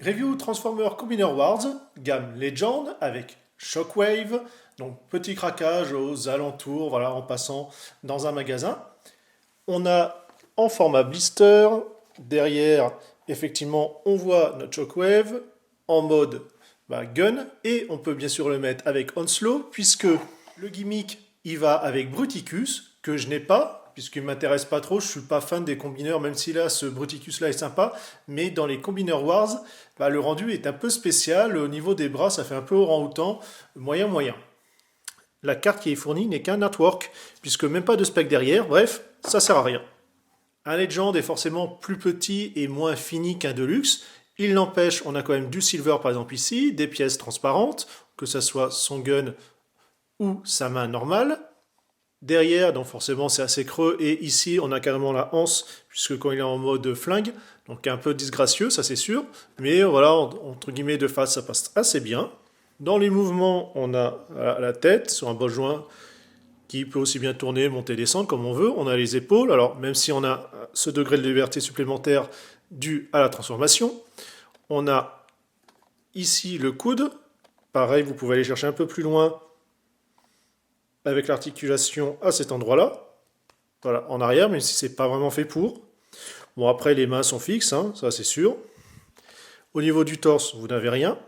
Review Transformer Combiner Wars, gamme Legend avec Shockwave, donc petit craquage aux alentours, voilà, en passant dans un magasin. On a en format blister, derrière, effectivement, on voit notre Shockwave en mode gun, et on peut bien sûr le mettre avec Onslow, puisque le gimmick, il va avec Bruticus, que je n'ai pas, puisqu'il ne m'intéresse pas trop, je ne suis pas fan des combineurs, même si là, ce Bruticus là est sympa, mais dans les Combiner Wars, le rendu est un peu spécial, au niveau des bras, ça fait un peu orang-outan, moyen. La carte qui est fournie n'est qu'un artwork, puisque même pas de spec derrière, bref, ça sert à rien. Un Legend est forcément plus petit et moins fini qu'un Deluxe. Il n'empêche, on a quand même du silver par exemple ici, des pièces transparentes, que ce soit son gun ou sa main normale. Derrière, donc forcément c'est assez creux, et ici on a carrément la anse, puisque quand il est en mode flingue, donc un peu disgracieux, ça c'est sûr, mais voilà, entre guillemets de face ça passe assez bien. Dans les mouvements, on a la tête sur un bol joint qui peut aussi bien tourner, monter, descendre comme on veut. On a les épaules, alors même si on a ce degré de liberté supplémentaire dû à la transformation. On a ici le coude, pareil, vous pouvez aller chercher un peu plus loin avec l'articulation à cet endroit-là. Voilà, en arrière, même si c'est pas vraiment fait pour. Bon, après, les mains sont fixes, hein, ça c'est sûr. Au niveau du torse, vous n'avez rien.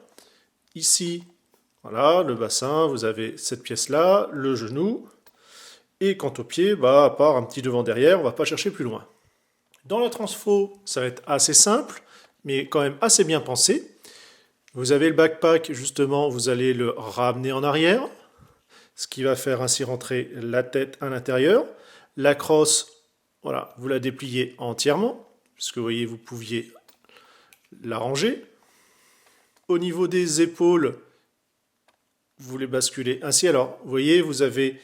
Ici, voilà, le bassin, vous avez cette pièce-là, le genou. Et quant au pied, à part un petit devant-derrière, on va pas chercher plus loin. Dans la transfo, ça va être assez simple, mais quand même assez bien pensé. Vous avez le backpack, justement, vous allez le ramener en arrière, ce qui va faire ainsi rentrer la tête à l'intérieur. La crosse, voilà, vous la dépliez entièrement, puisque vous voyez, vous pouviez la ranger. Au niveau des épaules, vous les basculez ainsi. Alors, vous voyez, vous avez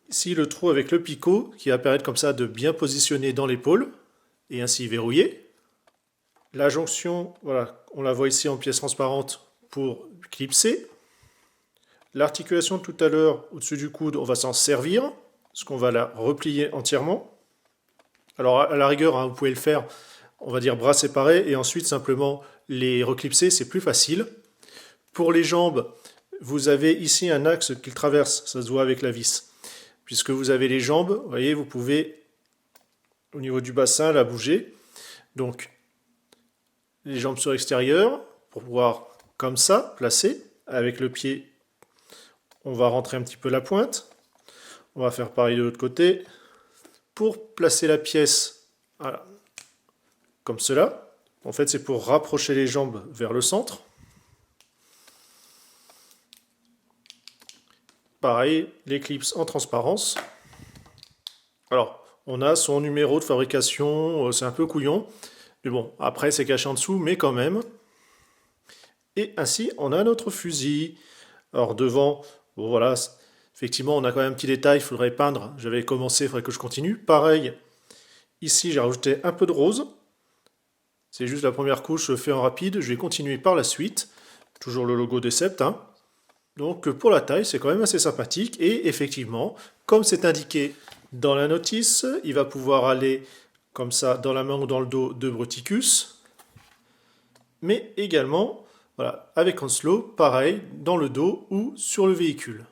ici le trou avec le picot, qui va permettre comme ça de bien positionner dans l'épaule, et ainsi verrouiller. La jonction, voilà, on la voit ici en pièce transparente pour clipser. L'articulation tout à l'heure, au-dessus du coude, on va s'en servir, parce qu'on va la replier entièrement. Alors à la rigueur, hein, vous pouvez le faire, on va dire bras séparés, et ensuite simplement les reclipser, c'est plus facile. Pour les jambes, vous avez ici un axe qui traverse, ça se voit avec la vis. Puisque vous avez les jambes, vous voyez, vous pouvez, au niveau du bassin, la bouger. Donc, les jambes sur l'extérieur, pour pouvoir, comme ça, placer. Avec le pied, on va rentrer un petit peu la pointe. On va faire pareil de l'autre côté. Pour placer la pièce, voilà, comme cela. En fait, c'est pour rapprocher les jambes vers le centre. Pareil, les clips en transparence. Alors, on a son numéro de fabrication, c'est un peu couillon. Mais bon, après c'est caché en dessous, mais quand même. Et ainsi, on a notre fusil. Alors devant, bon voilà, effectivement, on a quand même un petit détail, il faudrait peindre. J'avais commencé, il faudrait que je continue. Pareil, ici j'ai rajouté un peu de rose. C'est juste la première couche faite en rapide. Je vais continuer par la suite. Toujours le logo des Sept, hein. Donc pour la taille, c'est quand même assez sympathique. Et effectivement, comme c'est indiqué dans la notice, il va pouvoir aller comme ça dans la main ou dans le dos de Bruticus. Mais également, voilà, avec Onslow, pareil, dans le dos ou sur le véhicule.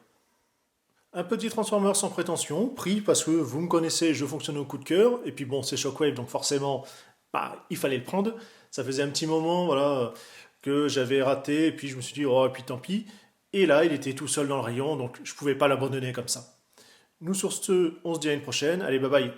Un petit transformer sans prétention, pris parce que vous me connaissez, je fonctionne au coup de cœur. Et puis bon, c'est Shockwave, donc forcément, il fallait le prendre. Ça faisait un petit moment, voilà, que j'avais raté, et puis je me suis dit, oh, et puis tant pis. Et là, il était tout seul dans le rayon, donc je ne pouvais pas l'abandonner comme ça. Nous, sur ce, on se dit à une prochaine. Allez, bye bye.